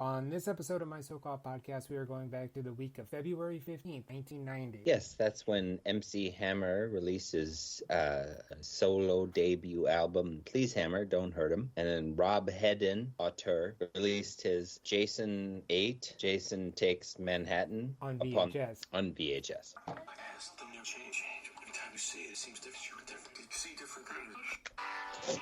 On this episode of my so-called podcast, we are going back to the week of February 15th, 1990. Yes, that's when MC Hammer releases a solo debut album, Please Hammer, Don't Hurt Him. And then Rob Hedden, auteur, released his Jason 8, Jason Takes Manhattan. On VHS. On VHS. Yes, the new change. Every time you see it, it seems different. You see different things.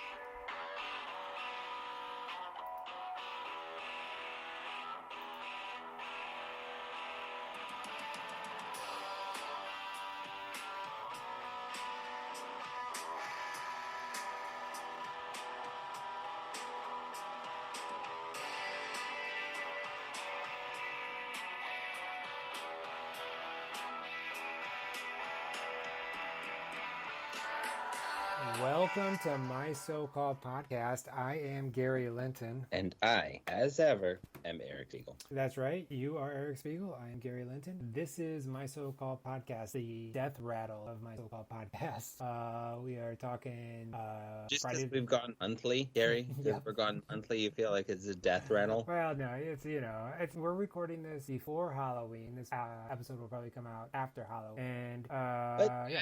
Welcome to my so-called podcast. I am Gary Linton. And I, as ever, am Eric Spiegel. That's right. You are Eric Spiegel. I am Gary Linton. This is my so-called podcast, the death rattle of my so-called podcast. We are talking... Just because we've gone monthly, Gary? Because we're gone monthly, you feel like it's a death rattle? Well, no, we're recording this before Halloween. This episode will probably come out after Halloween. And,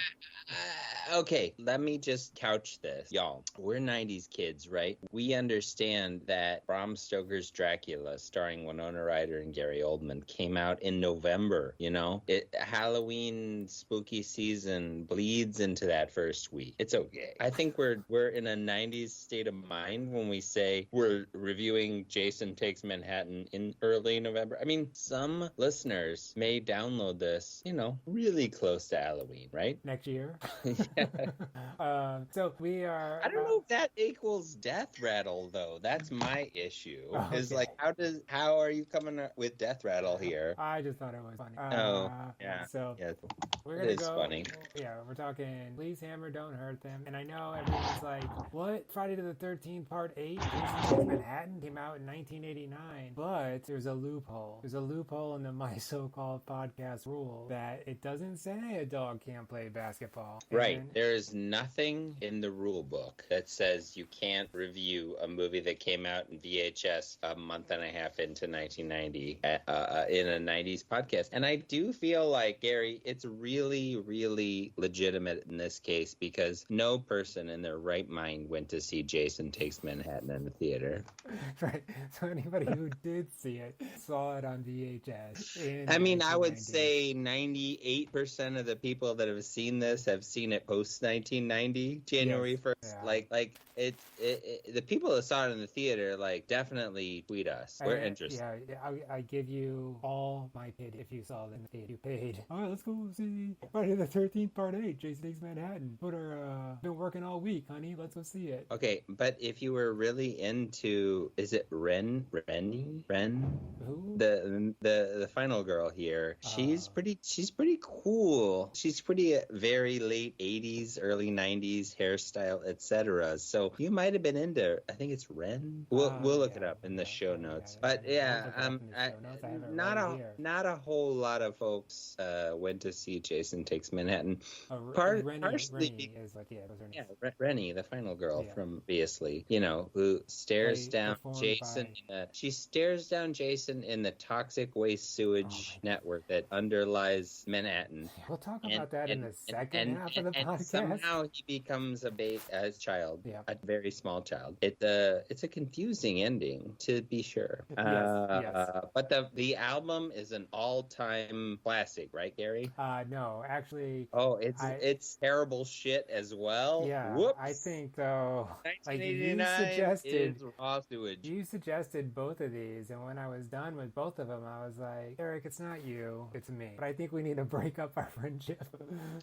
okay, let me just couch this. Y'all, we're 90s kids, right? We understand that Bram Stoker's Dracula, starring Winona Ryder and Gary Oldman, came out in November, you know? Halloween spooky season bleeds into that first week. It's okay. I think we're in a 90s state of mind when we say we're reviewing Jason Takes Manhattan in early November. I mean, some listeners may download this, really close to Halloween, right? Next year. Yeah. So we are... I don't know if that equals death rattle, though. That's my issue. Is like, how are you coming up with death rattle here? I just thought it was funny. Yeah. So yeah, we're gonna go. Funny. Yeah, we're talking. Please Hammer, Don't Hurt Them. And I know everyone's like, what? Friday the 13th, Part 8, Jason Takes Manhattan came out in 1989. But there's a loophole. There's a loophole in the My So-Called Podcast rule that it doesn't say a dog can't play basketball. Right. There is nothing in the rule book that says you can't review a movie that came out in VHS a month and a half into 1990 in a 90s podcast. And I do feel like, Gary, it's really, really legitimate in this case because no person in their right mind went to see Jason Takes Manhattan in the theater. Right. So anybody who did see it saw it on VHS. I mean, I would say 98% of the people that have seen this have seen it post 1990, January 1st. Yeah. Like the people that saw it in the theater, definitely tweet us. We're interested. Yeah, I give you all my pity if you saw it in the theater. You paid. All right, let's go see Friday the 13th, Part 8, Jason Takes Manhattan. Been working all week, honey. Let's go see it. Okay, but if you were really into, is it Ren? Who? The final girl here. She's pretty cool. She's pretty very late 80s, early 90s hairstyle, etc. So you might have been into, I think it's Ren. We'll look it up in the show notes. But not a whole lot of folks went to see Jason Takes Manhattan. Rennie is like, those are names. Yeah, Rennie, the final girl from Obviously, who stares down Jason. She stares down Jason in the toxic waste sewage network that underlies Manhattan. We'll talk about that in the second half of the podcast. And somehow he becomes a child, a very small child. It's a confusing ending, to be sure. Yes. But the album is an all-time classic, right, Gary? No, actually. Oh, it's terrible shit as well. Yeah, Whoops. I think though. 1989 is raw sewage. You suggested both of these, and when I was done with both of them, I was like, Eric, it's not you, it's me. But I think we need to break up our friendship.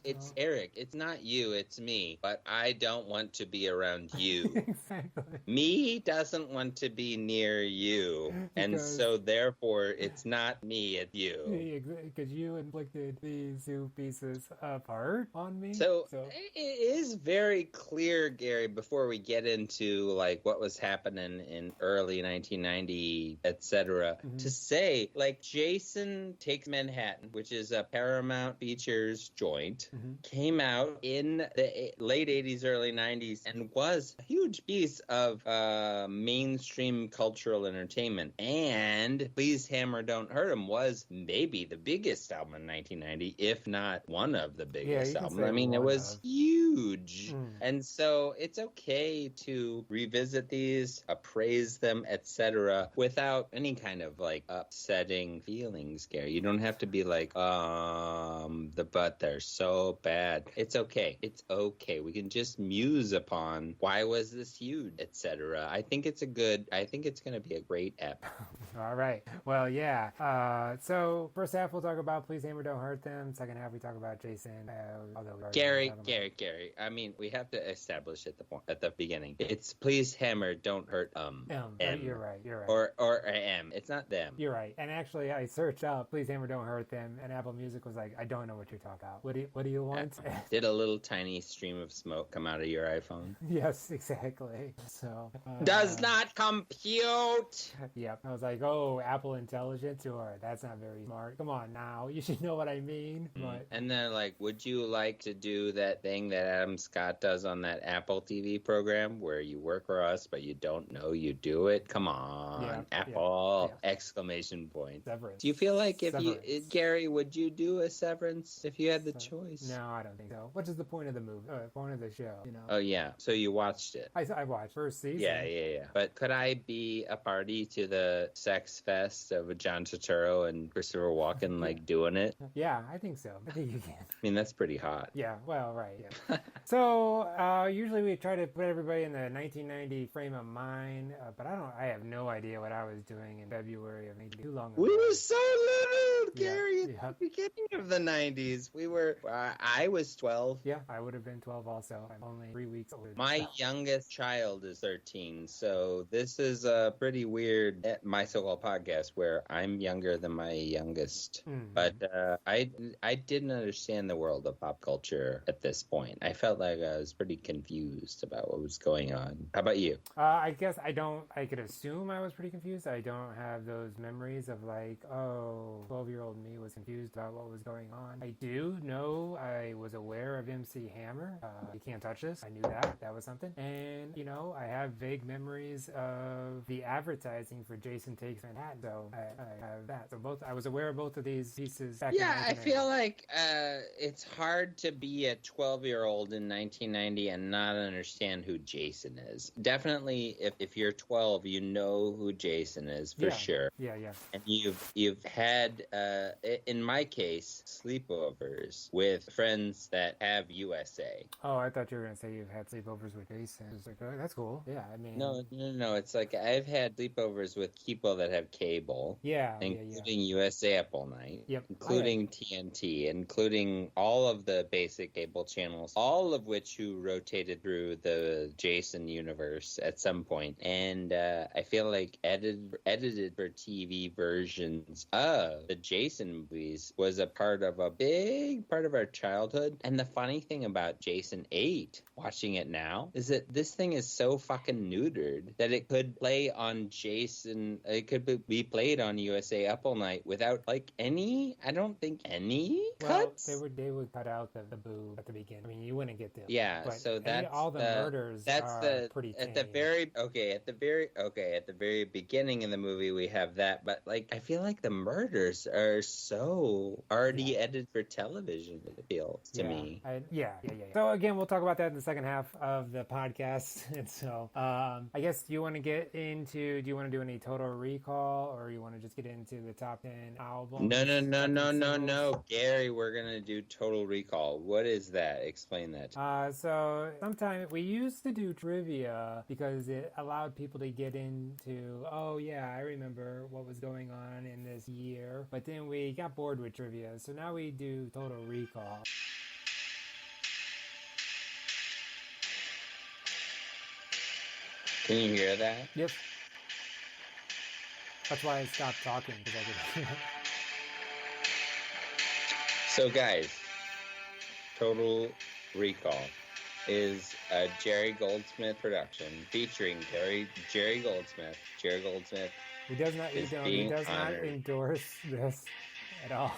It's Eric. It's not you, it's me. But I don't want to be around you. Exactly. Me doesn't want to be near you. And so therefore, it's not me, it's you. Because you inflicted these two pieces apart on me. So it is very clear, Gary, before we get into what was happening in early 1990, etc., to say Jason Takes Manhattan, which is a Paramount Features joint, came out in the late 80s, early 90s, and was a huge piece of mainstream cultural entertainment. 1991. And Please Hammer Don't Hurt Him was maybe the biggest album in 1990, if not one of the biggest albums. I mean, it was huge. And so it's okay to revisit these, appraise them, etc., without any kind of like upsetting feelings, Gary. You don't have to be like, but they're so bad. It's okay. It's okay. We can just muse upon why was this huge, etc. I think it's going to be a great ep. All right. Well, yeah. So first half we'll talk about Please Hammer Don't Hurt Them. Second half we talk about Jason. Gary. I mean, we have to establish at the beginning. It's Please Hammer Don't Hurt M. You're right. Or M. It's not them. You're right. And actually, I searched up Please Hammer Don't Hurt Them, and Apple Music was like, I don't know what you're talking about. What do you want? Did a little tiny stream of smoke come out of your iPhone? Yes, exactly. So does not compute. Yep. I was like, oh, Apple Intelligence, or that's not very smart. Come on now, you should know what I mean. But and then like, would you like to do that thing that Adam Scott does on that Apple TV program where you work for us but you don't know you do it? Come on, Apple! Exclamation point. Severance. Do you feel like Gary, would you do a Severance if you had the choice? No, I don't think so. What is the point of the movie? Point of the show? You know? Oh yeah. So you watched it? I watched first season. Yeah. But could I be a party to the sex fest of John Turturro and Christopher Walken like doing it? Yeah, I think so. I think you can. I mean, that's pretty hot. Yeah. Well, right. Yeah. So usually we try to put everybody in the 1990 frame of mind, but I have no idea what I was doing in February of 1990. Too long ago. We were so little, Gary. At the beginning of the 90s. We were. I was 12. Yeah, I would have been 12 also. I'm only 3 weeks older. My youngest child is 13, so this is a pretty weird My So-Called Podcast where I'm younger than my youngest. But I didn't understand the world of pop culture at this point. I felt like I was pretty confused about what was going on. How about you? I guess I could assume I was pretty confused. I don't have those memories of like, 12-year-old me was confused about what was going on. I do know I was aware of MC Hammer. You Can't Touch This. I knew that. That was something. And, I have vague memories of the advertising for Jason Takes Manhattan. So I have that. So I was aware of both of these pieces back in I feel like it's hard to be a 12-year-old in 1990 and not understand who Jason is. Definitely, if you're 12, you know who Jason is for sure. Yeah. And you've had, in my case, sleepovers with friends that have USA. Oh, I thought you were going to say you've had sleepovers with Jason. It's like, oh, that's cool. Yeah, I mean... No. It's like I've had sleepovers with people that have cable. Including USA Up All Night. Yep. Including TNT. Including all of the basic cable channels. All of which who rotated through the Jason universe at some point. And I feel like edited for TV versions of the Jason movies was a big part of our childhood. And the funny thing about Jason 8, watching it now, is that this thing is so fucking neutered that it could play on it could be played on USA Up All Night without like any cuts. Well, they would cut out the boob at the beginning. I mean, you wouldn't get the... Yeah, so that's all the murders are pretty tame. At the very beginning in the movie we have that, but like I feel like the murders are so already edited for television, it feels to me. So again, we'll talk about that in the second half of the podcast. And so I guess do you want to do any Total Recall, or you want to just get into the top 10 albums? No, Gary, we're gonna do Total Recall. What is that? Explain that. So sometimes we used to do trivia because it allowed people to get into, I remember what was going on in this year, but then we got bored with trivia, so now we do Total Recall. Can you hear that? Yep. That's why I stopped talking, because I could... So guys, Total Recall is a Jerry Goldsmith production featuring Jerry Goldsmith. Jerry Goldsmith. He does not endorse this at all.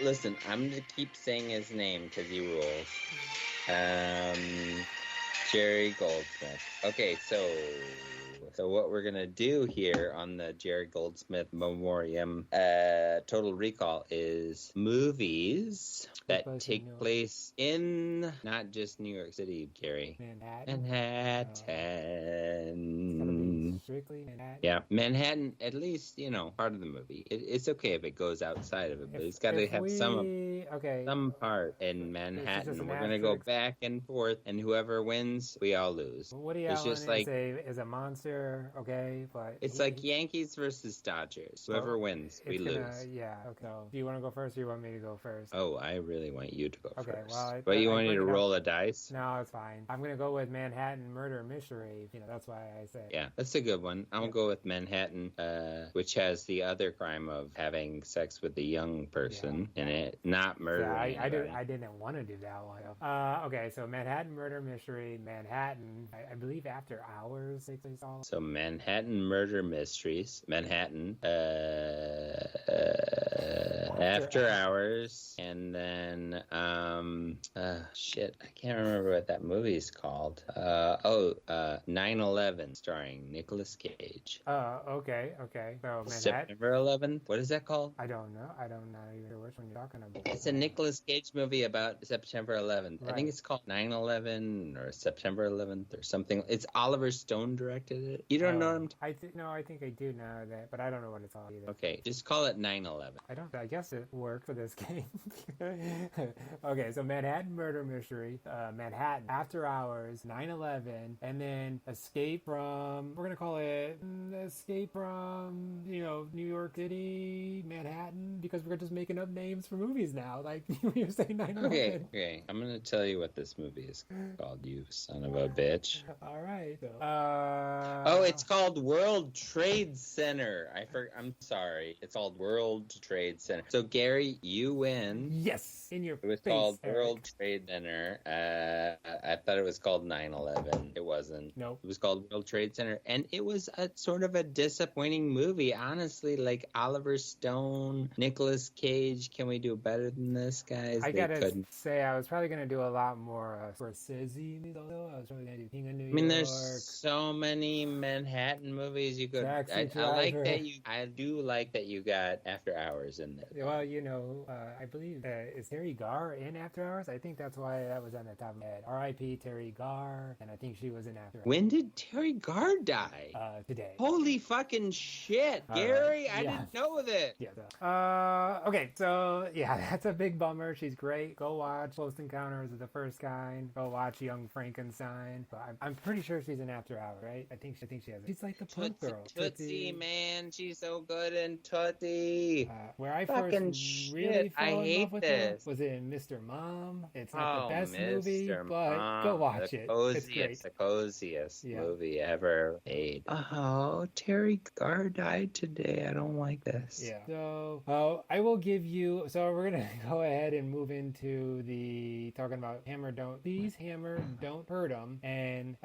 Listen, I'm gonna keep saying his name because he rules. Jerry Goldsmith. Okay, so So what we're gonna do here on the Jerry Goldsmith Memoriam Total Recall is movies that take place in not just New York City, Gary. Manhattan. Strictly Manhattan. Yeah, Manhattan. At least part of the movie. It's okay if it goes outside of it, but it's got to have some part in Manhattan. We're gonna go back and forth, and whoever wins, we all lose. Woody it's Allen just like is a monster, okay, but it's like Yankees versus Dodgers. Whoever wins, we lose. Yeah. Okay. So, do you want to go first, or you want me to go first? Oh, I really want you to go first. Well, but you want me to roll a dice? No, it's fine. I'm gonna go with Manhattan Murder Mystery. That's why I said. Yeah, that's a good one. I'll go with Manhattan, which has the other crime of having sex with a young person in it, not murdering. I didn't want to do that one. Okay, so Manhattan Murder Mystery, Manhattan. I believe After Hours. So Manhattan Murder Mysteries, Manhattan. After Hours, and then shit, I can't remember what that movie is called. 9/11, starring Nicolas Cage. Okay. So Manhattan. September 11th. What is that called? I don't know. I don't know even which one you're talking about. It's a Nicolas Cage movie about September 11th. Right. I think it's called 9/11 or September 11th or something. It's Oliver Stone directed it. You don't know him? I think I do know that, but I don't know what it's called either. Okay, just call it 9/11. I guess it worked for this game. Okay, so Manhattan Murder Mystery, Manhattan After Hours, 9/11, and then Escape from. We're gonna call it Escape from New York City, Manhattan, because we're just making up names for movies now. Like you're saying 9/11. Okay. I'm gonna tell you what this movie is called. You son of a bitch. All right. It's called World Trade Center. I'm sorry. It's called World Trade Center. So Gary, you win. Yes, in your face. It was called World Trade Center. I thought it was called 9/11. It wasn't. Nope. It was called World Trade Center, and it was a sort of a disappointing movie, honestly. Like Oliver Stone, Nicolas Cage. Can we do better than this, guys? I gotta say, I was probably gonna do a lot more Scorsese. I was probably gonna do King of New York. There's so many Manhattan movies you could. I like that you. I do like that you got After Hours in there. Well, I believe is Teri Garr in After Hours? I think that's why that was on the top of my head. R.I.P. Teri Garr, and I think she was in After Hours. When did Teri Garr die? Today. Holy fucking shit, Gary! I didn't know this. Yeah. Okay, so yeah, that's a big bummer. She's great. Go watch Close Encounters of the First Kind. Go watch Young Frankenstein. But I'm pretty sure she's in After Hours, right? I think she has it. She's like the punk girl. Tootsie, man, she's so good in Tootsie. Where I first really fell in love with her was in Mr. Mom. It's not the best movie, but go watch it. It's great. The coziest movie ever made. Oh, Teri Garr died today. I don't like this. Yeah. So, I will give you. So we're gonna go ahead and move into the talking about Hammer Don't. Please Hammer Don't Hurt 'Em. And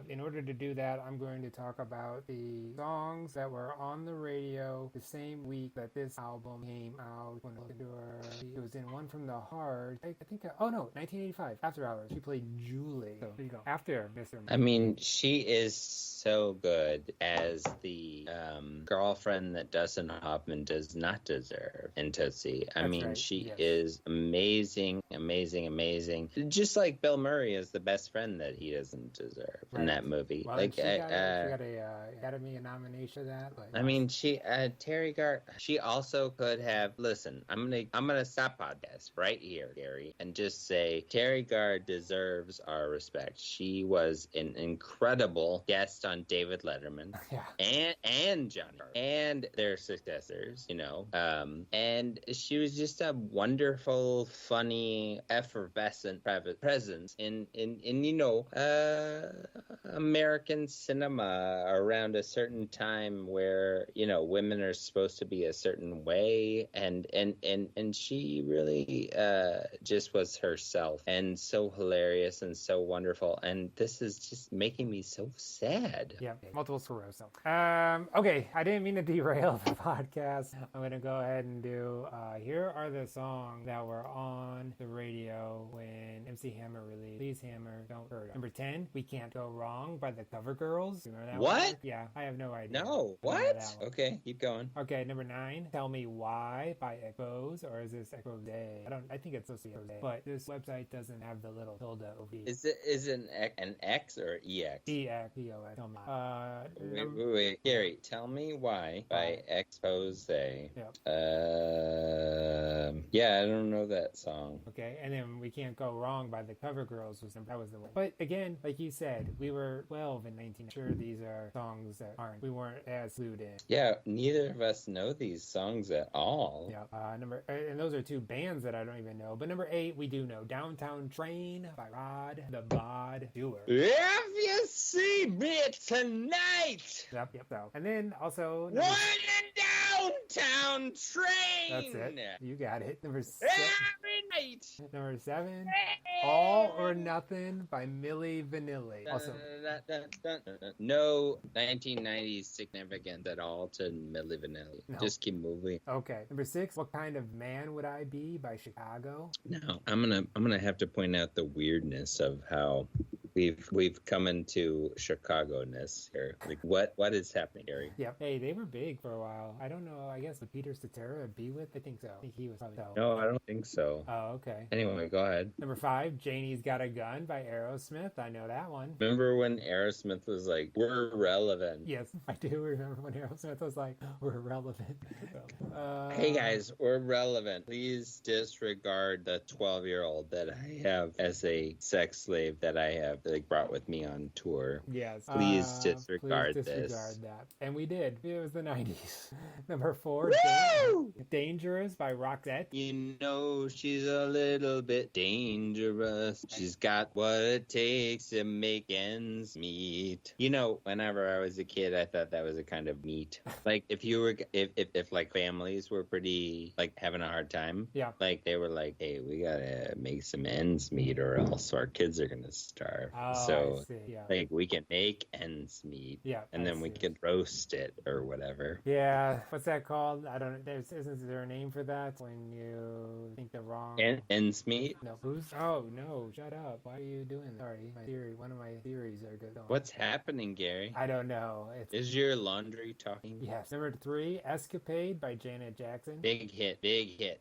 in order to do that, I'm going to talk about the songs that were on the radio the same week that this album came out. It was in One from the Heart. I think. 1985. After Hours. She played Julie. So there you go. After Mr. She is so good as the girlfriend that Dustin Hoffman does not deserve in Tootsie. She is amazing. Just like Bill Murray is the best friend that he doesn't deserve in that movie. Well, she got a Academy nomination for that. But Teri Garr. She also could have. Listen, I'm gonna stop podcast right here, Gary, and just say Teri Garr deserves our respect. She was an incredible guest on David Letterman, and Johnny Carson, and their successors. And she was just a wonderful, funny, effervescent presence in American cinema around a certain time where women are supposed to be a certain way, and and she really just was herself and so hilarious and so wonderful. And this is just making me so sad. Yeah, multiple sclerosis. Okay, I didn't mean to derail the podcast. I'm gonna go ahead and do. Here are the songs that were on the radio when MC Hammer released. Please Hammer, don't hurt 'em. Number 10, We Can't Go Wrong by the Cover Girls. You remember that What? one? Yeah, I have no idea. No, I remember what? that one. Okay, keep going. Okay, number 9, Tell Me Why by Echoes, or is this Echoes Day? I think it's supposed to be Echoes Day, but this website doesn't have the little tilde OV. Is it an X or EX? EX, EOS. Tell me. Wait, Gary, Tell Me Why by Expose. Yep. Yeah, I don't know that song. Okay, and then We Can't Go Wrong by the Cover Girls that was the one. But again, like you said, we were 12 in 19. Sure, these are songs that we weren't as clued in. Yeah, neither of us know these songs at all. Yeah, and those are two bands that I don't even know. But number 8, we do know, Downtown Train by Rod the Bod Doer. If you see me tonight, Yep. So, and then also one downtown train. That's it. You got it. Number Every night. Number 7, All or Nothing by Milli Vanilli. Also, no 1990s significance at all to Milli Vanilli. No. Just keep moving. okay. Number 6, What Kind of Man Would I Be by Chicago. No, I'm gonna have to point out the weirdness of how we've come into Chicago-ness here. Like what is happening, Gary? Yep. Hey, they were big for a while. I don't know. I guess the Peter Cetera be with. I think so. I think he was probably. No, I don't think so. Oh, okay. Anyway, go ahead. Number 5, Janie's Got a Gun by Aerosmith. I know that one. Remember when Aerosmith was like, "We're relevant"? Yes, I do remember when Aerosmith was like, "We're relevant." Hey guys, we're relevant. Please disregard the 12-year-old that I have as a sex slave that I have like brought with me on tour. Yes. Please disregard this. Disregard that. And we did. It was the 90s. Number 4, Dangerous by Roxette. You know she's a little bit dangerous. She's got what it takes to make ends meet. You know, whenever I was a kid, I thought that was a kind of neat. Like if like families were pretty like having a hard time. Yeah. Like they were like, hey, we gotta make some ends meet or else our kids are gonna starve. Oh, So I see. Yeah. like we can make ends meet. Yeah. And then we can roast it or whatever. Yeah. What's that called? I don't know. Isn't there a name for that when you think the wrong Ends meet? No. Who's? Oh no! Shut up! Why are you doing that? Sorry, one of my theories are good. What's happening, Gary? I don't know. Is your laundry talking? Yes. Number 3, Escapade by Janet Jackson. Big hit.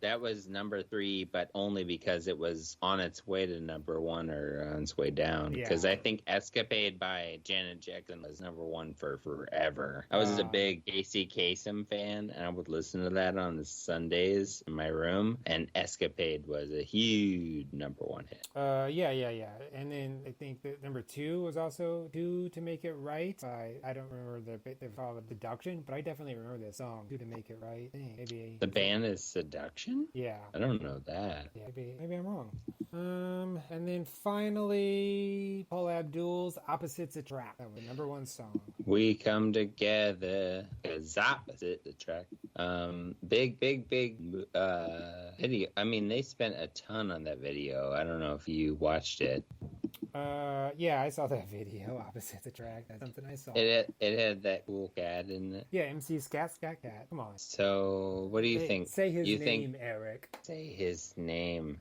That was number 3, but only because it was on its way to number 1 or on its way down. Because I think Escapade by Janet Jackson was number 1 for forever. I was a big Casey Kasem fan, and I would listen to that on the Sundays in my room. And Escapade was a huge number 1 hit. Yeah. And then I think that number 2 was also "Do to Make It Right." I don't remember the follow deduction, but I definitely remember this song "Do to Make It Right." Maybe The band is Seduction? Yeah. I don't know that. Yeah, maybe I'm wrong. And then Finally, Paul Abdul's "Opposites Attract." That was the number 1 song. We come together as opposite attract. Big video. I mean, they spent a ton on that video. I don't know if you watched it. Yeah, I saw that video. "Opposites Attract." That's something I saw. It had that cool cat in it. Yeah, MC Scat Cat. Come on. So, what do you think? Say his name, Eric. Say his name.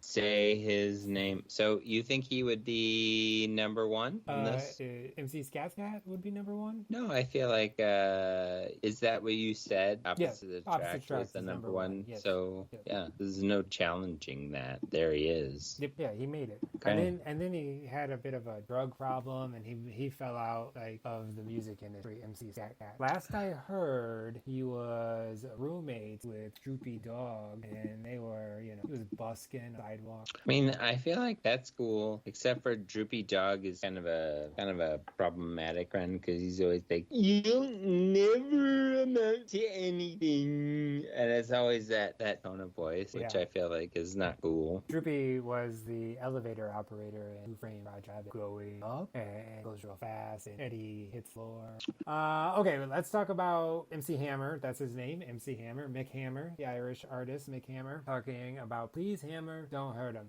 So, you think he would be number 1 in this? MC Scat Cat would be number 1? No, I feel like, is that what you said? Opposite Attract was the number 1. Yes. So, yeah, there's no challenging that. There he is. Yep, yeah, he made it. Okay. And then he had a bit of a drug problem, and he fell out like of the music industry. MC Scat Cat. Last I heard, he was roommates with Droopy Dog, and they were, he was busking sidewalk. I mean, I feel like that's cool, except for Droopy Dog is kind of a problematic one because he's always like, "You'll never amount to anything." And it's always that tone of voice, which Yeah. I feel like is not cool. Droopy was the elevator operator in Who Framed Roger Rabbit, going up and goes real fast, and Eddie hits floor. Okay, let's talk about MC Hammer. That's his name, MC Hammer. Mick Hammer, the Irish artist Mick Hammer, talking about please Hammer, don't hurt him.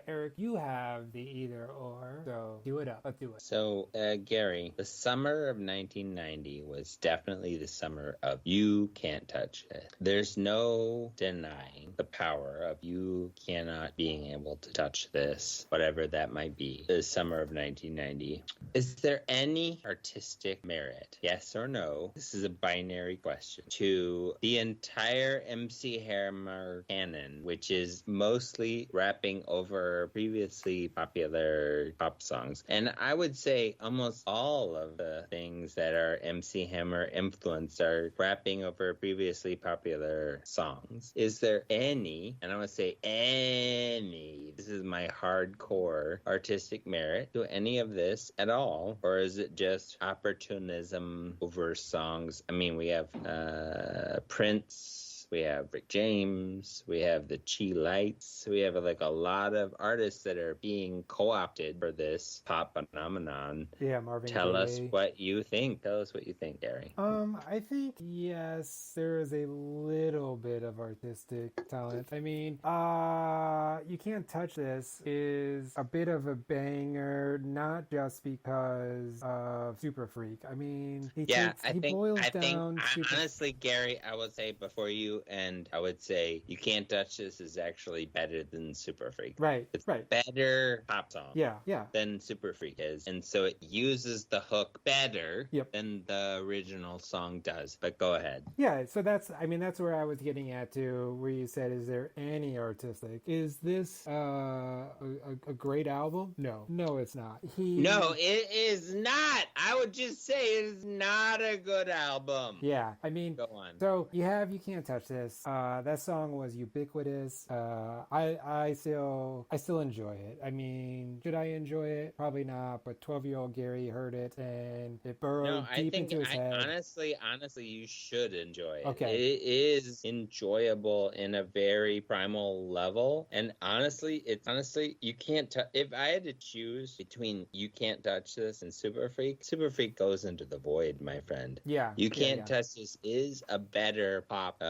Eric, you have the either or, so do it up. Let's do it. So, Gary, the summer of 1990 was definitely the summer of You Can't Touch It. There's no denying the power of you cannot being able to touch this, whatever that might be, the summer of 1990. Is there any artistic merit, yes or no? This is a binary question. To the entire MC Hammer canon, which is mostly rapping over previously popular pop songs. And I would say almost all of the things that are MC Hammer influenced are rapping over previously popular songs. Is there any, and I'm going to say any, this is my hardcore artistic merit to any of this at all? Or is it just opportunism over songs? I mean, we have Prince, we have Rick James, we have the Chi Lights, we have like a lot of artists that are being co-opted for this pop phenomenon. Yeah, Marvin Gaye. Tell us what you think. Tell us what you think, Gary. I think yes, there is a little bit of artistic talent. I mean, You Can't Touch This is a bit of a banger, not just because of Super Freak. I mean, honestly, Gary, I would say before you, and I would say You Can't Touch This is actually better than Super Freak. Right, it's right. Better pop song. Yeah. Than Super Freak is, and so it uses the hook better Yep. than the original song does. But go ahead. Yeah, so that's where I was getting at too, where you said, is there any artistic? Is this a great album? No, it's not. No, it is not. I would just say it is not a good album. Yeah, I mean, go on. So you Can't Touch This. That song was ubiquitous. I still enjoy it. I mean, should I enjoy it? Probably not. But 12-year-old Gary heard it and it burrowed deep into his head. Honestly, you should enjoy it. Okay. It is enjoyable in a very primal level. And honestly, you can't. If I had to choose between You Can't Touch This and Super Freak goes into the void, my friend. Yeah. You Can't Touch This is a better pop,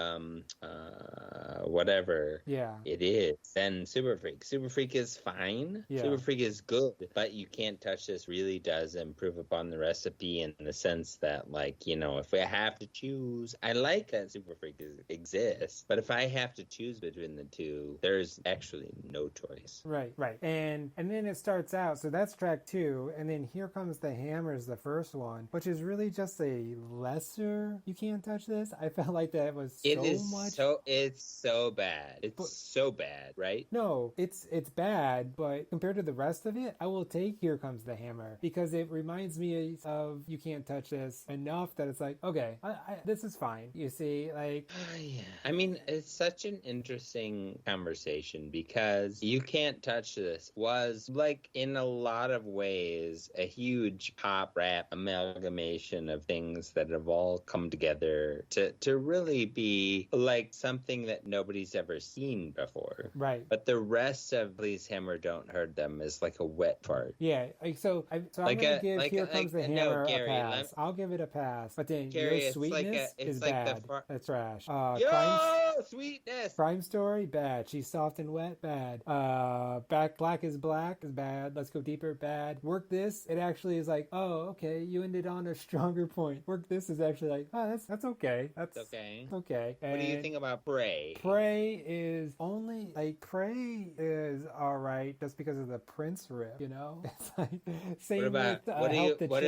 whatever. Yeah. It is than Super Freak. Super Freak is fine. Yeah. Super Freak is good, but You Can't Touch This really does improve upon the recipe in the sense that, like, you know, if we have to choose, I like that Super Freak exists, but if I have to choose between the two, there's actually no choice. Right. And then it starts out, so that's track 2, and then Here Comes the Hammer's the first one, which is really just a lesser You Can't Touch This. I felt like that was it's so bad. So bad, right? No, it's bad, but compared to the rest of it, I will take Here Comes the Hammer because it reminds me of You Can't Touch This enough that it's like, okay, this is fine. You see, like... Yeah. I mean, it's such an interesting conversation because You Can't Touch This was, like, in a lot of ways, a huge pop rap amalgamation of things that have all come together to really be, like, something that nobody's ever seen before. Right. But the rest of Please Hammer Don't Hurt Them is like a wet fart. Yeah, so I'm going to give Here Comes the Hammer a pass. I'll give it a pass. But then Gary, Your Sweetness is bad. That's trash. Sweetness! Crime Story, bad. She's Soft and Wet, bad. Black is Black is bad. Let's Go Deeper, bad. Work This, it actually is like, oh, okay, you ended on a stronger point. Work This is actually like, oh, that's okay. That's okay. Okay. And what do you think about Pray? Pray is alright just because of the Prince riff, you know? It's like, same with Help the Children. What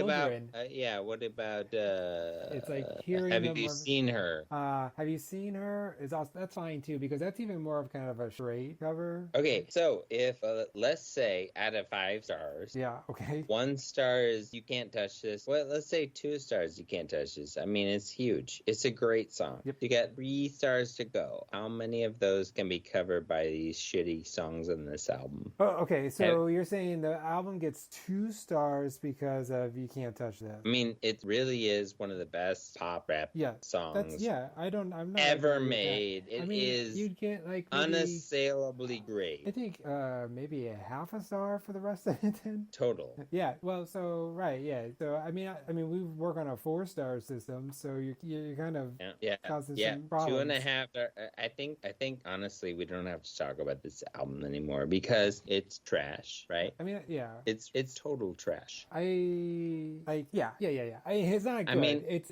about, it's like hearing Have you seen her? Have you seen her? Is also, that's fine too, because that's even more of kind of a straight cover. Okay, so if, let's say, out of 5 stars. Yeah, okay. 1 star is You Can't Touch This. Well, let's say 2 stars, You Can't Touch This. I mean, it's huge. It's a great song. Yep. You got 3 stars to go. How many of those can be covered by these shitty songs on this album? Oh, okay. So you're saying the album gets 2 stars because of You Can't Touch This. I mean, it really is one of the best pop rap songs I'm not ever made. It is you'd get like maybe, unassailably great. I think maybe a half a star for the rest of it then. Total. Yeah. Well, so right, yeah. So I mean we work on a 4-star system, so you're kind of causing some problems. 2.5. I think honestly we don't have to talk about this album anymore because it's trash, right? I mean, yeah. It's total trash. Yeah. It's not good. I mean, it's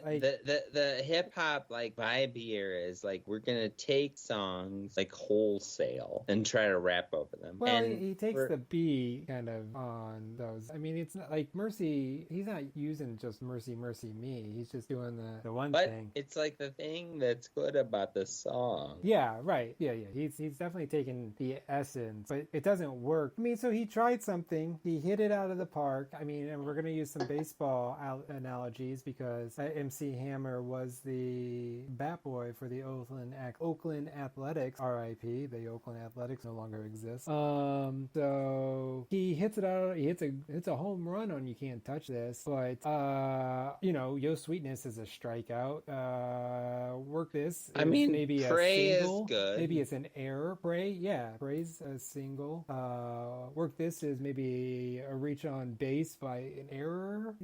like the hip hop like vibe here is like we're gonna take songs like wholesale and try to rap over them. Well, and he takes the B kind of on those. I mean, it's not like Mercy. He's not using just Mercy, Mercy Me. He's just doing the one thing. It's like the thing that's good about the song. Yeah, right. Yeah. He's definitely taken the essence, but it doesn't work. I mean, so he tried something. He hit it out of the park. I mean, and we're gonna use some baseball analogies because MC Hammer was the bat boy for the Oakland Athletics. R.I.P. The Oakland Athletics no longer exist. So he hits it out. He hits a home run on You Can't Touch This, but Yo Sweetness is a strikeout. Work This. I mean, maybe Pray a single. is good. Maybe it's an error. Pray's a single. Work This is maybe a reach on base by an error.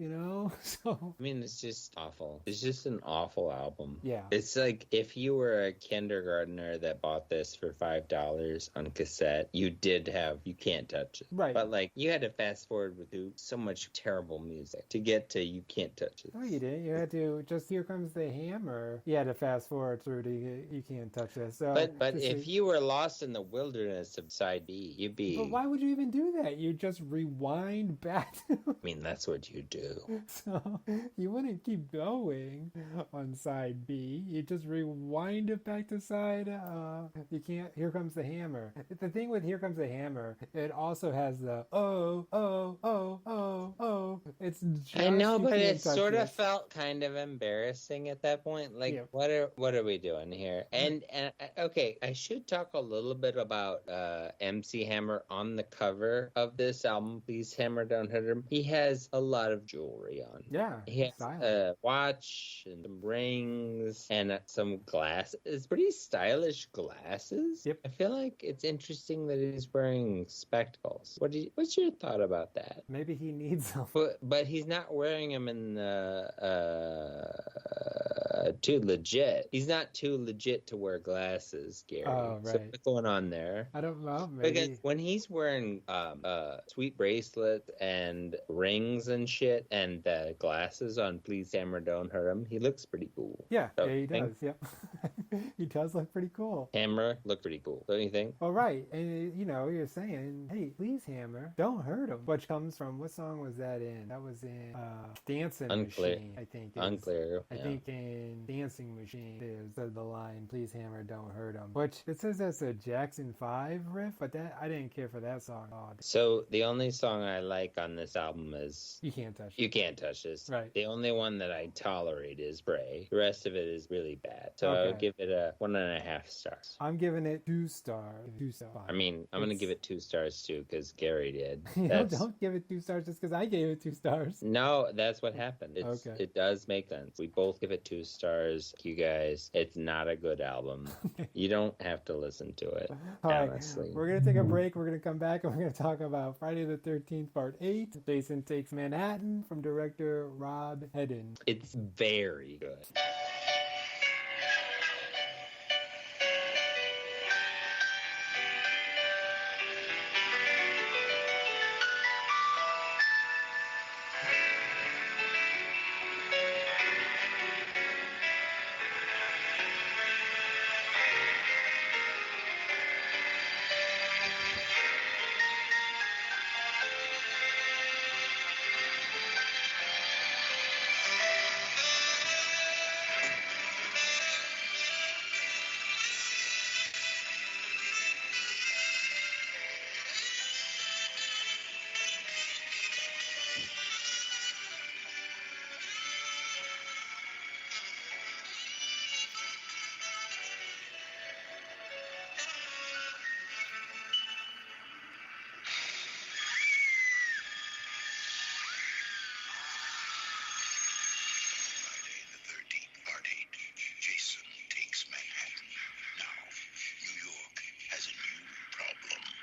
So I mean, it's just awful. It's just an awful album. Yeah. It's like if you were a kindergartner that bought this for $5 on cassette, you Can't Touch It. Right. But like you had to fast forward through so much terrible music to get to You Can't Touch It. No, you didn't. You had to just Here Comes the Hammer. You had to fast forward through to You Can't Touch This. So but if you were lost in the wilderness of side B, you'd be. But why would you even do that? You just rewind back to. I mean, that's what you do. So you wouldn't keep going on side B. You just rewind it back to side. You can't. Here Comes the Hammer. The thing with Here Comes the Hammer, it also has the oh. It's just I know, You but Can't it Touch sort of This. felt kind of embarrassing at that point. Like, Yeah. what are we doing here? And okay, I should talk a little bit about MC Hammer on the cover of this album. Please Hammer, Don't Hurt Him. He has a lot of jewelry on. Yeah, He has a watch and some rings and some glasses. Pretty stylish glasses. Yep. I feel like it's interesting that he's wearing spectacles. What's your thought about that? Maybe he needs them. But he's not wearing them in too legit. He's not too legit to wear glasses, Gary. Oh, right. So what's going on there? I don't know. Maybe. Because when he's wearing sweet bracelets and rings and shit and the glasses on Please Hammer Don't Hurt Him, he looks pretty cool. Yeah, Don't he you think? does. Yep. He does look pretty cool. Hammer looked pretty cool, don't you think? All right, and you're saying, hey, please, Hammer, don't hurt him. Which comes from, what song was that in? That was in Dancing Unclear. Machine, I think. Unclear. I think in Dancing Machine, there's the line, please, Hammer, don't hurt him. Which, it says that's a Jackson 5 riff, but I didn't care for that song. Oh, So the only song I like on this album is You Can't Touch It. You Can't Touch This. Right. The only one that I tolerate is Bray. The rest of it is really bad. So Okay. I would give it a 1.5 stars. I'm giving it 2 stars. 2 stars. I mean, I'm going to give it 2 stars too because Gary did. Don't give it 2 stars just because I gave it 2 stars. No, that's what happened. Okay. It does make sense. We both give it 2 stars. You guys, it's not a good album. You don't have to listen to it, All right, honestly. we're going to take a break. We're going to come back and we're going to talk about Friday the 13th, Part 8. Jason Takes Manhattan from director Rob Hedden. It's very good.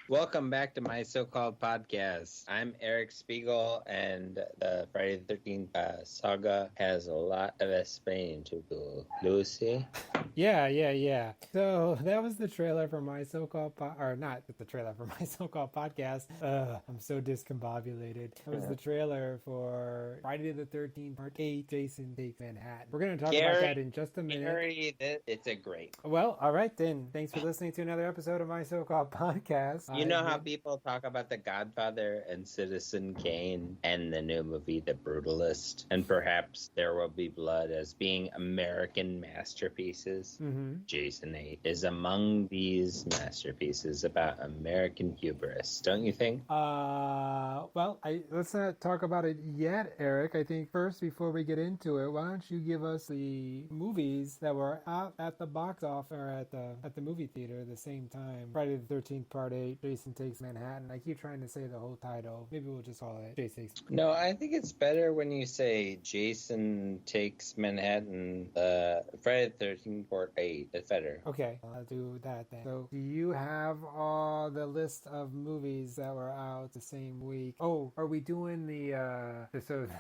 Welcome back to my so-called podcast. I'm Eric Spiegel, and the Friday the 13th saga has a lot of explaining to do. Lucy? Yeah. So that was the trailer for my so-called or not the trailer for my so-called podcast. I'm so discombobulated. That was the trailer for Friday the 13th Part 8, Jason Takes Manhattan. We're going to talk about that in just a minute. Gary, it's a great. Well, all right then. Thanks for listening to another episode of my so-called podcast. You know how people talk about The Godfather and Citizen Kane and the new movie The Brutalist and perhaps There Will Be Blood as being American masterpieces? Jason 8 is among these masterpieces about American hubris, don't you think? Well, let's not talk about it yet, Eric. I think first, before we get into it, why don't you give us the movies that were out at the box office or at the movie theater at the same time? Friday the 13th Part 8, Jason Takes Manhattan. I keep trying to say the whole title. Maybe we'll just call it Jason Takes. No, I think it's better when you say Jason Takes Manhattan. Friday the 13th Part 8. It's better. Okay, I'll do that then. So, do you have all the list of movies that were out the same week? Oh, are we doing the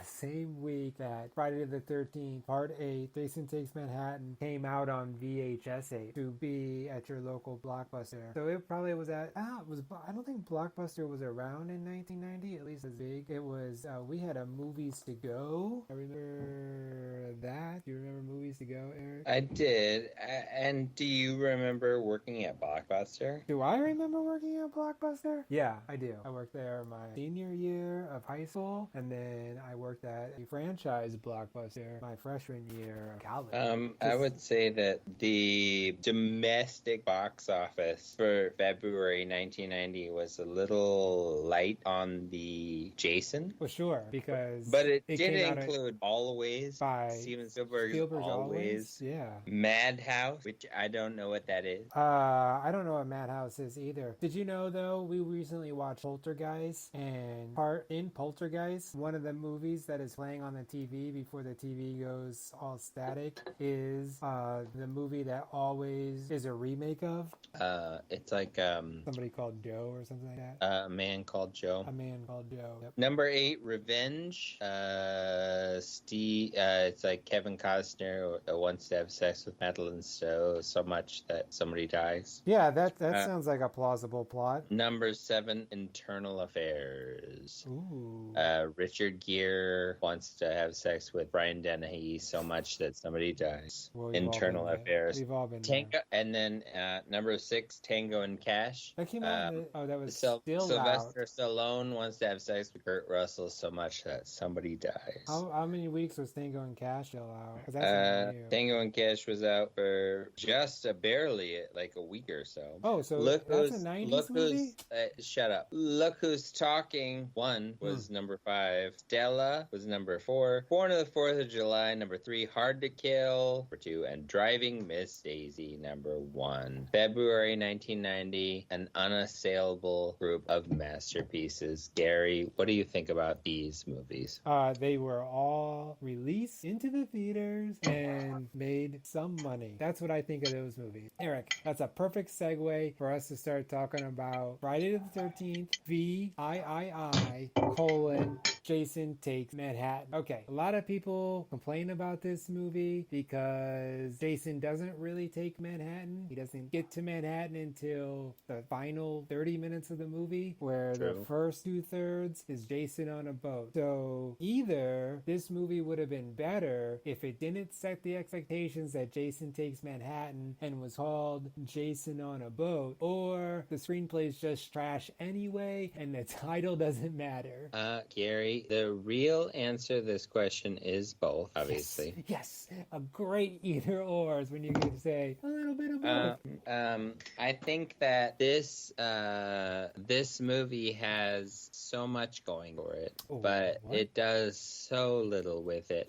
same week that Friday the 13th Part 8, Jason Takes Manhattan came out on VHS 8 to be at your local Blockbuster? So it probably was I don't think Blockbuster was around in 1990, at least as big. It was, we had a Movies to Go. I remember that. Do you remember Movies to Go, Eric? I did. And do you remember working at Blockbuster? Do I remember working at Blockbuster? Yeah, I do. I worked there my senior year of high school, and then I worked at a franchise Blockbuster my freshman year of college. I would say that the domestic box office for February 1990 was a little light on the Jason. Well, sure, because but it did include Always by Steven Spielberg's Always. Yeah. Madhouse, which I don't know what that is. I don't know what Madhouse is either. Did you know though, we recently watched Poltergeist, and in Poltergeist, one of the movies that is playing on the TV before the TV goes all static is the movie that Always is a remake of. It's like Somebody Called Joe or something like that. A Man Called Joe. A Man Called Joe. Yep. Number 8, Revenge. It's like Kevin Costner wants to have sex with Madeline Stowe so much that somebody dies. Yeah, that sounds like a plausible plot. Number 7, Internal Affairs. Ooh. Richard Gere wants to have sex with Brian Dennehy so much that somebody dies. Well, Internal Affairs. We've all been Tango, and then number 6, Tango and Cash. That came out. That was still Sylvester Stallone wants to have sex with Kurt Russell so much that somebody dies. How many weeks was Tango and Cash still out? 'Cause that's Tango and Cash was out for just barely like a week or so. Oh, so that's a 90s movie? Shut up. Look Who's Talking 1 was number 5. Stella was number 4. Born on the 4th of July, number 3. Hard to Kill, number 2. And Driving Miss Daisy, number 1. February 1990, an unassailable group of masterpieces. Gary, what do you think about these movies? They were all released into the theaters and made some money. That's what I think of those movies. Eric, that's a perfect segue for us to start talking about Friday the 13th, VIII, Jason Takes Manhattan. Okay, a lot of people complain about this movie because Jason doesn't really take Manhattan. He doesn't get to Manhattan until the final 30 minutes of the movie, where the first 2/3 is Jason on a boat. So either this movie would have been better if it didn't set the expectations that Jason Takes Manhattan and was called Jason on a Boat, or the screenplay is just trash anyway and the title doesn't matter. Gary, the real answer to this question is both, obviously. Yes, a great either or is when you can say a little bit of both. I think that this movie has so much going for it, but it does so little with it.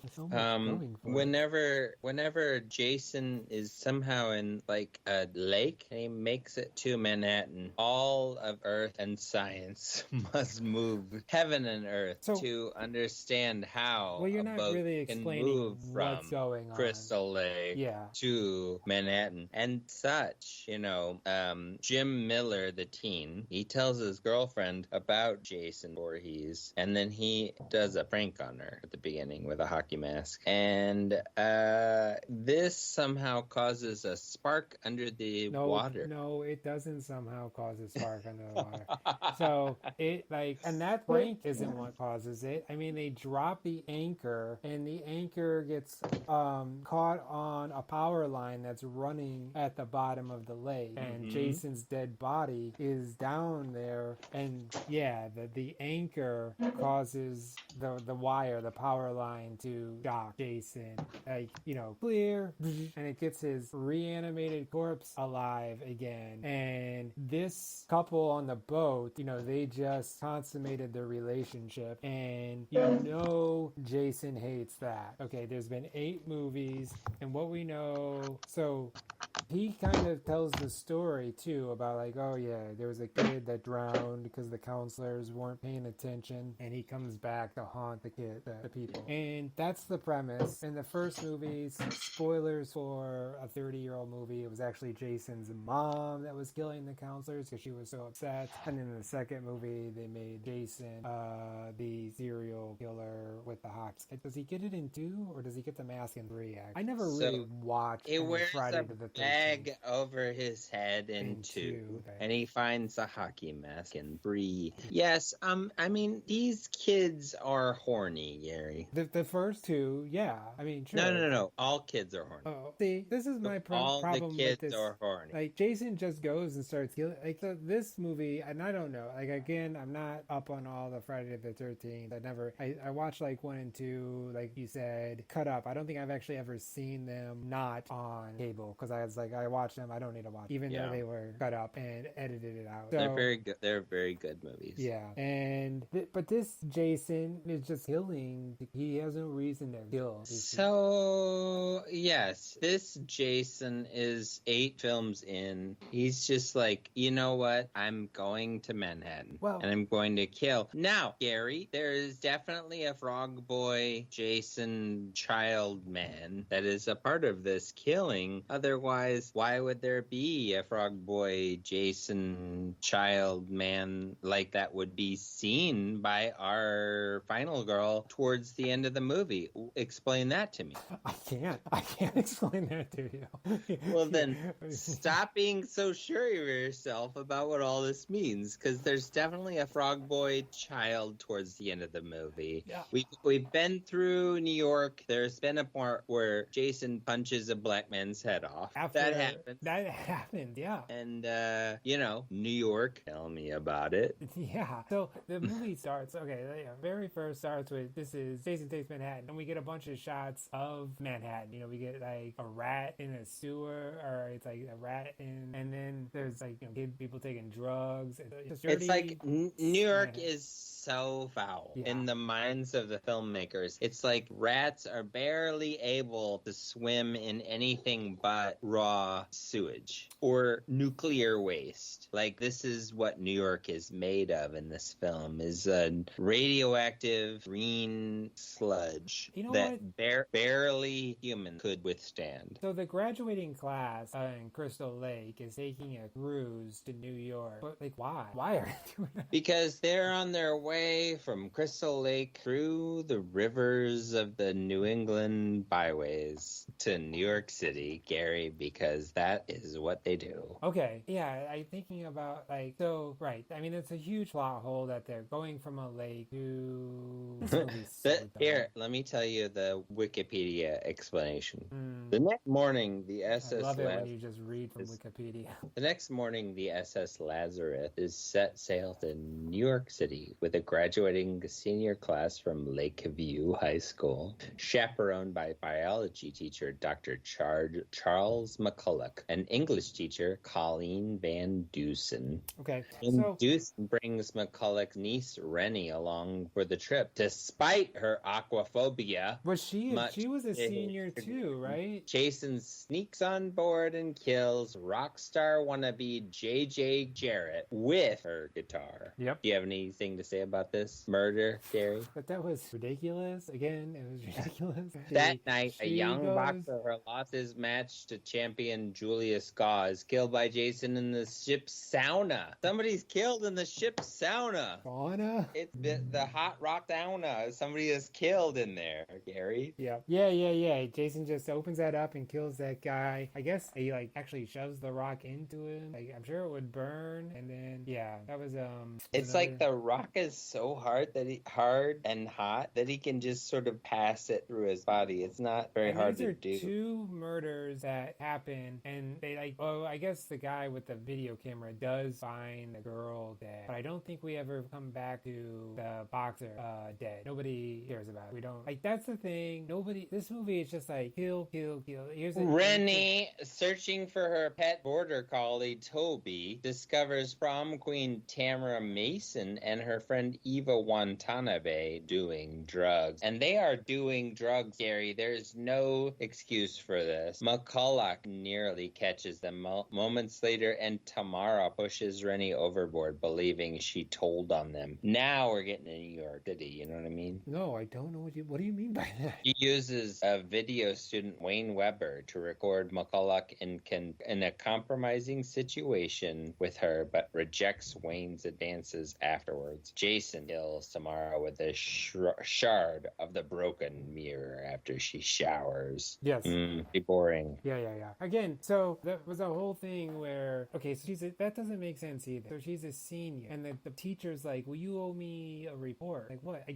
Whenever Jason is somehow in like a lake and he makes it to Manhattan, all of Earth and science must move, heaven and earth. to understand how Well, you're a not boat really can explaining move what's from going on. Crystal Lake Yeah. to Manhattan and such. Jim Miller, the teen, he tells his girlfriend about Jason Voorhees, and then he does a prank on her at the beginning with a hockey mask. And this somehow causes a spark under the water. No, it doesn't somehow cause a spark under the water. So and that prank isn't what causes it. I mean, they drop the anchor, and the anchor gets caught on a power line that's running at the bottom of the lake, and Jason's dead body is down there, and the anchor causes the wire, the power line, to shock Jason, clear, and it gets his reanimated corpse alive again. And this couple on the boat, they just consummated their relationship, and Jason hates that. Okay, there's been 8 movies, and what we know, so he kind of tells the story too about there was a kid that drowned because the counselors weren't paying attention, and he comes back to haunt the people. And that's the premise. In the first movies, spoilers for a 30-year-old movie, it was actually Jason's mom that was killing the counselors because she was so upset. And in the second movie, they made Jason the serial killer with the hawks. Does he get it in 2, or does he get the mask in 3? I never really watched Friday to the 13th. Bag over his head in 2, okay. and he finds a hockey mask in 3. Yes, I mean, these kids are horny, Gary. The first 2, yeah. I mean, sure. No. All kids are horny. Oh, see, this is my all problem the kids with this. are horny. Jason just goes and starts killing. This movie, and I don't know. Again, I'm not up on all the Friday the 13th. I watched 1 and 2, like you said, cut up. I don't think I've actually ever seen them not on cable, because I was I watched them. I don't need to watch, even though they were cut up and edited it out. So, they're very good. They're very good movies. Yeah, and but this Jason is just killing. He has no reason to kill. So yes, this Jason is 8 films in. He's just you know what? I'm going to Manhattan, and I'm going to kill. Now, Gary, there is definitely a Frog Boy Jason child man that is a part of this killing. Otherwise, why would there be a Frog Boy Jason child man like that would be seen by our final girl towards the end of the movie? Explain that to me. I can't explain that to you. Well, then stop being so sure of yourself about what all this means, because there's definitely a Frog Boy child towards the end of the movie. Yeah. We've been through New York. There's been a part where Jason punches a black man's head off. That happened, yeah. And, New York. Tell me about it. Yeah. So the movie starts, very first starts with, this is Jason Takes Manhattan, and we get a bunch of shots of Manhattan. We get a rat in a sewer, or it's a rat and then there's people taking drugs. It's New York is so foul in the minds of the filmmakers. It's rats are barely able to swim in anything but raw sewage or nuclear waste. This is what New York is made of in this film, is a radioactive green sludge barely human could withstand. So the graduating class in Crystal Lake is taking a cruise to New York. But why? Why are they doing that? Because they're on their way from Crystal Lake through the rivers of the New England byways to New York City, Gary, because that is what they do. Okay, yeah, I'm thinking about right. I mean, it's a huge plot hole that they're going from a lake to. Here, let me tell you the Wikipedia explanation. The next morning, the SS. I love it when you just read from Wikipedia. The next morning, the SS Lazarus is set sail to New York City with a graduating senior class from Lakeview High School, chaperoned by biology teacher Dr. Charles McCullough. McCulloch, an English teacher, Colleen Van Dusen. Okay, And so Dusen brings McCulloch's niece Rennie along for the trip, despite her aquaphobia. she was a senior too, right? Jason sneaks on board and kills rock star wannabe J.J. Jarrett with her guitar. Yep. Do you have anything to say about this murder, Gary? But that was ridiculous. Again, it was ridiculous. That night, a she young goes- boxer who lost his match to champion Julius Garr is killed by Jason in the ship's sauna. Somebody's killed in the ship's sauna. Sauna? It's the hot rock sauna. Somebody is killed in there, Gary. Yeah. Jason just opens that up and kills that guy. I guess he like actually shoves the rock into him. Like I'm sure it would burn. And then that was It's like the rock is so hard and hot that he can just sort of pass it through his body. It's not very hard to do. These are two murders that happen, and they I guess the guy with the video camera does find the girl dead, but I don't think we ever come back to the boxer dead. Nobody cares about it. We don't that's the thing. This movie is just like kill. Here's Rennie, searching for her pet border collie Toby, discovers prom queen Tamara Mason and her friend Eva Watanabe doing drugs. And they are doing drugs, Gary. There's no excuse for this. McCulloch nearly catches them moments later, and Tamara pushes Rennie overboard, believing she told on them. Now we're getting to New York City, you know what I mean? No, I don't know what do you mean by that? He uses a video student, Wayne Weber, to record McCulloch in a compromising situation with her, but rejects Wayne's advances afterwards. Jason kills Tamara with a shard of the broken mirror after she showers. Yes. Be boring. Yeah. Again, so that was a whole thing where, okay, so that doesn't make sense either. So she's a senior, and the teacher's like, well, you owe me a report. Like, what? We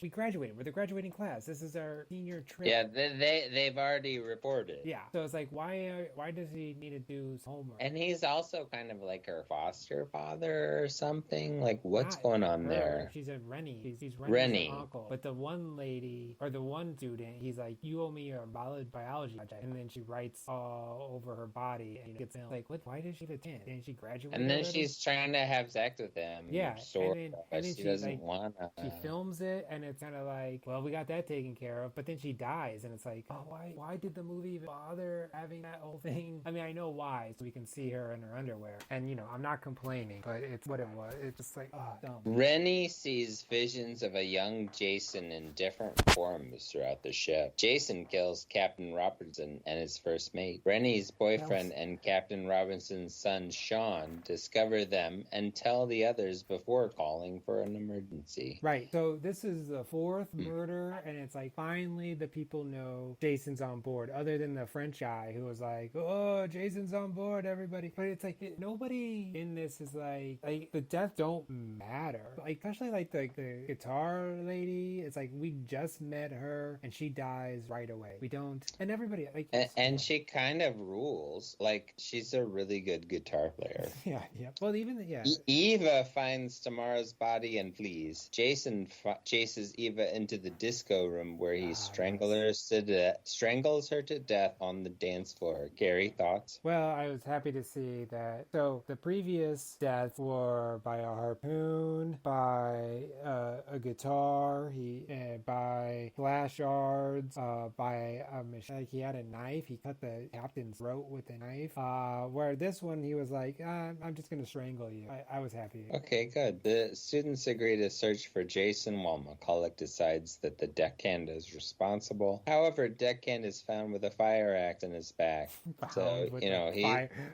graduated. We're the graduating class. This is our senior trip. Yeah, they've already reported. Yeah. So it's like, why does he need to do some homework? And he's also kind of like her foster father or something. Like, what's going on there? She's a Rennie. He's Rennie. uncle. But the one lady, or the one student, he's like, you owe me your biology project. And then she writes all over her body and gets like, what? Why does she attend? And she graduated. And then already? she's trying to have sex with him. Yeah. And then she doesn't want to. She films it, and it's kind of like, well, we got that taken care of. But then she dies, and it's like, oh, why did the movie even bother having that whole thing? I mean, I know why, so we can see her in her underwear. And, I'm not complaining, but it's what it was. It's just like, oh, dumb. Rennie sees visions of a young Jason in different forms throughout the ship. Jason kills Captain Robertson and his first mate. Rennie's boyfriend and Captain Robinson's son, Sean, discover them and tell the others before calling for an emergency. Right. So this is the fourth murder, and it's like, finally the people know Jason's on board, other than the French guy who was like, oh, Jason's on board, everybody. But it's like, nobody in this is like the death don't matter. Like, especially like the guitar lady, it's like, we just met her and she dies right away. We don't, and everybody like, and she kind of rules. Like, she's a really good guitar player. Yeah. Well, even Eva finds Tamara's body and flees. Jason chases Eva into the disco room where he strangles her to death on the dance floor. Gary, thoughts? Well, I was happy to see that. So the previous deaths were by a harpoon, by a guitar, by flash yards, by a machine. Like, he had a knife. He cut the captain's throat with a knife. Where this one, he was like, I'm just going to strangle you. I was happy. Okay, good. The students agree to search for Jason while McCulloch decides that the deckhand is responsible. However, deckhand is found with a fire axe in his back.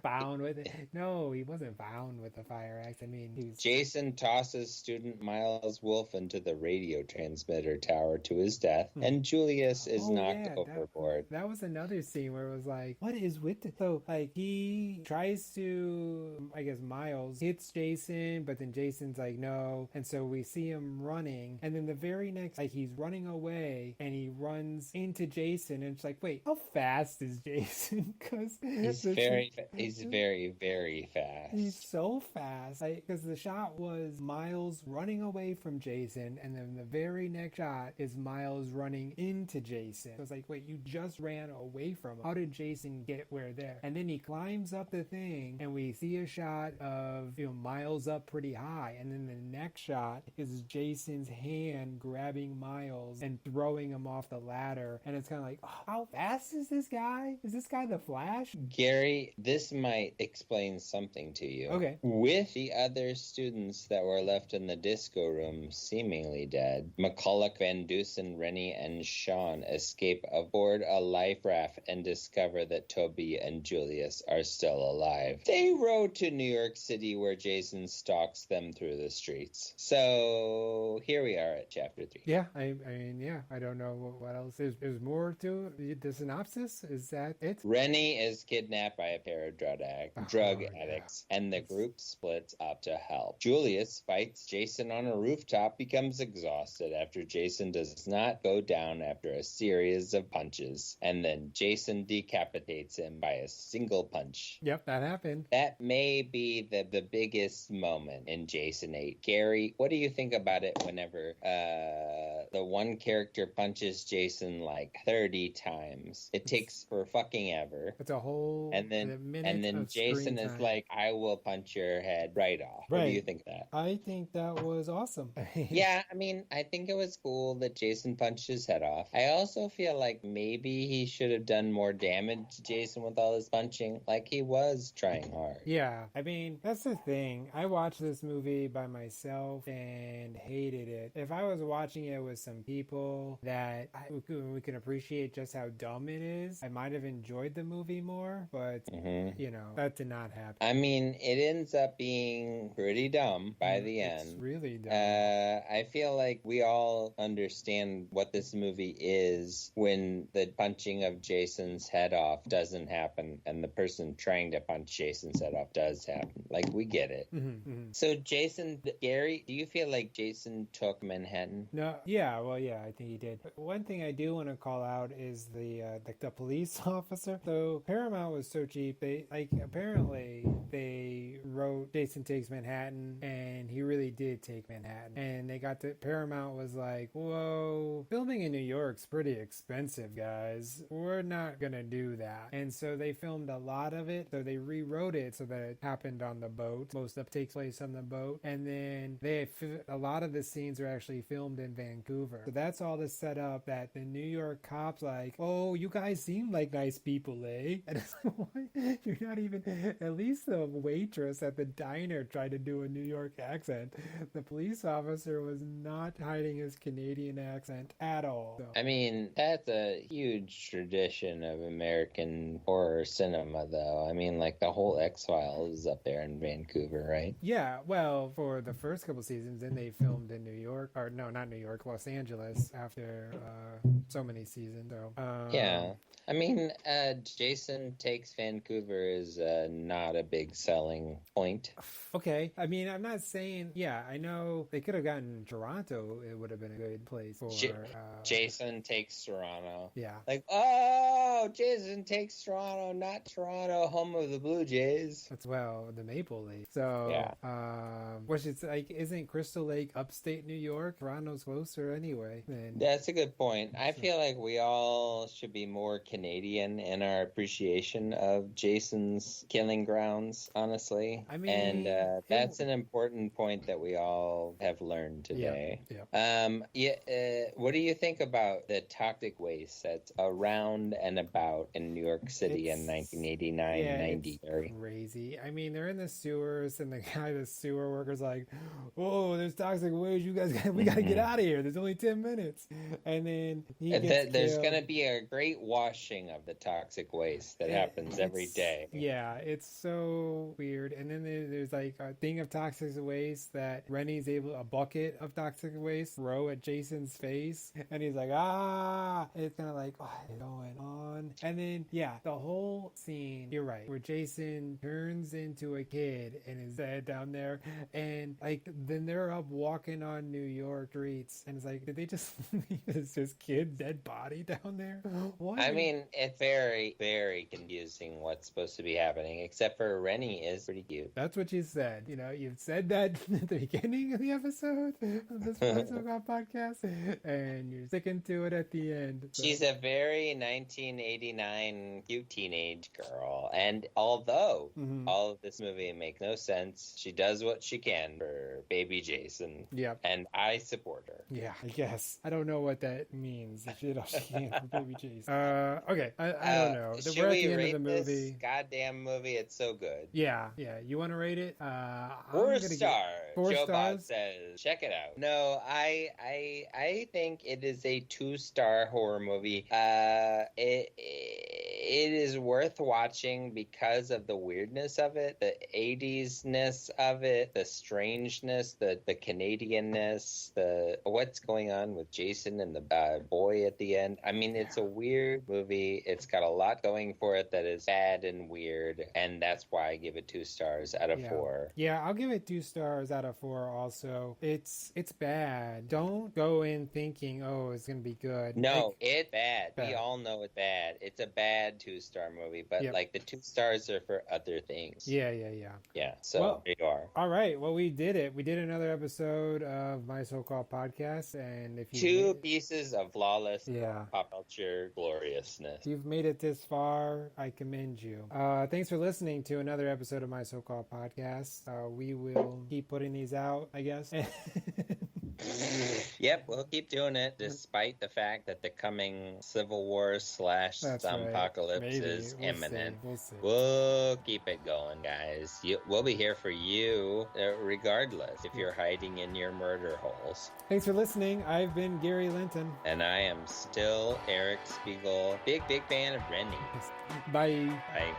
Bound with it. No, he wasn't bound with a fire axe. I mean, Jason tosses student Miles Wolfe into the radio transmitter tower to his death, and Julius is knocked overboard. That was another scene where it was like, what is with it? So, like, he tries to, I guess, Miles hits Jason, but then Jason's like, no. And so we see him running, and then the very next, like, he's running away, and he runs into Jason, and it's like, wait, how fast is Jason? Because he's very, very fast. He's so fast. Because the shot was Miles running away from Jason, and then the very next shot is Miles running into Jason. So it's like, wait, you just ran away from him. How did Jason can get where there. And then he climbs up the thing, and we see a shot of, Miles up pretty high. And then the next shot is Jason's hand grabbing Miles and throwing him off the ladder. And it's kind of like, oh, how fast is this guy? Is this guy the Flash? Gary, this might explain something to you. Okay. With the other students that were left in the disco room seemingly dead, McCulloch, Van Dusen, Rennie, and Sean escape aboard a life raft and discover that Toby and Julius are still alive. They row to New York City, where Jason stalks them through the streets. So here we are at chapter 3. Yeah, I mean, I don't know what else. There's more to it. The synopsis, is that it? Rennie is kidnapped by a pair of drug addicts, and the group splits up to help. Julius fights Jason on a rooftop, becomes exhausted after Jason does not go down after a series of punches, and then Jason decapitates him by a single punch. Yep, that happened. That may be the biggest moment in Jason 8. Gary, what do you think about it whenever the one character punches Jason like 30 times? It takes for fucking ever. It's a whole and then Jason is like, I will punch your head right off. Right. What do you think of that? I think that was awesome. Yeah, I mean, I think it was cool that Jason punched his head off. I also feel like maybe he should have done more damage to Jason with all his punching. Like, he was trying hard. Yeah, I mean, that's the thing. I watched this movie by myself and hated it. If I was watching it with some people that we can appreciate just how dumb it is, I might have enjoyed the movie more, but, that did not happen. I mean, it ends up being pretty dumb by the end. It's really dumb. I feel like we all understand what this movie is when the punching of Jason's head off doesn't happen and the person trying to punch Jason's head off does happen. Like, we get it. So Gary, do you feel like Jason took Manhattan? No, yeah, I think he did. But one thing I do want to call out is the police officer. So Paramount was so cheap. Apparently they wrote Jason Takes Manhattan, and he really did take Manhattan. And Paramount was like, whoa, filming in New York's pretty expensive, guys. We're not gonna do that. And so they filmed a lot of it. So they rewrote it so that it happened on the boat. Most of it takes place on the boat. And then a lot of the scenes are actually filmed in Vancouver. So that's all to set up that the New York cops like, oh, you guys seem like nice people, eh? And it's like, what? You're not even, at least the waitress at the diner tried to do a New York accent. The police officer was not hiding his Canadian accent at all. So. I mean, that's a huge tradition of American horror cinema, though. I mean, like, the whole X-Files is up there in Vancouver, right? Yeah, well, for the first couple seasons, then they filmed in New York, or no, not New York, Los Angeles after so many seasons. So, yeah. I mean, Jason Takes Vancouver is not a big selling point. Okay. I mean, I'm not saying, I know they could have gotten Toronto. It would have been a good place for... Jason Takes Toronto. Yeah. Like, oh, Jason Takes Toronto, not Toronto, home of the Blue Jays. That's, the Maple Leaf. So, which is like, isn't Crystal Lake upstate New York? Toronto's closer anyway. That's a good point. I feel like we all should be more Canadian in our appreciation of Jason's killing grounds, honestly. I mean, and that's an important point that we all have learned today. What do you think about the toxic waste that's around and about in New York City in 1989-90? It's crazy. I mean, they're in the sewers, and the sewer worker's like, "Oh, there's toxic waste. You guys, we got to get out of here. There's only 10 minutes." And then there's going to be a great washing of the toxic waste that happens every day. Yeah, it's so weird. And then there's like a thing of toxic waste that Rennie's a bucket of toxic waste throw at Jason's face, and he's like, it's kind of like, what is going on? And then the whole scene, you're right, where Jason turns into a kid and is dead down there, and like then they're up walking on New York streets, and it's like, did they just leave this kid dead body down there? What? I mean, it's very, very confusing what's supposed to be happening, except for Rennie is pretty cute. cute. That's what you said. You know, you've said that at the beginning of the episode of this So-Called podcast, and you're sticking to it at the end. So. She's a very 1989 cute teenage girl. And although all of this movie makes no sense, she does what she can for baby Jason. Yeah. And I support her. Yeah, I guess. I don't know what that means. She can for baby Jason. Okay, I don't know. Should We're at we the end rate of the movie. this goddamn movie? It's so good. Yeah. You want to rate it? 4 stars. 4 Joe Bob stars? says, check it out. No, I think it is a 2-star horror movie. It is worth watching because of the weirdness of it, the 80s-ness of it, the strangeness, the Canadian-ness, the what's going on with Jason and the boy at the end. I mean, it's a weird movie. It's got a lot going for it that is bad and weird, and that's why I give it 2 stars out of 4. Yeah, I'll give it 2 stars out of 4 also. It's bad. Don't go in thinking, oh, it's going to be good. No, it's bad. We all know it's bad. It's a bad 2-star movie, but like the 2 stars are for other things. Yeah. Yeah, so there you are. All right, well, we did it. We did another episode of My So-Called Podcast, and if you 2 pieces of flawless pop culture gloriousness. If you've made it this far, I commend you. Thanks for listening to another episode of My So-Called Podcast. We will keep putting these out, I guess. Yep, we'll keep doing it despite the fact that the coming Civil War / apocalypse is imminent. We'll see. We'll keep it going, guys. We'll be here for you regardless if you're hiding in your murder holes. Thanks for listening. I've been Gary Linton. And I am still Eric Spiegel. Big fan of Rennie. Bye. Bye.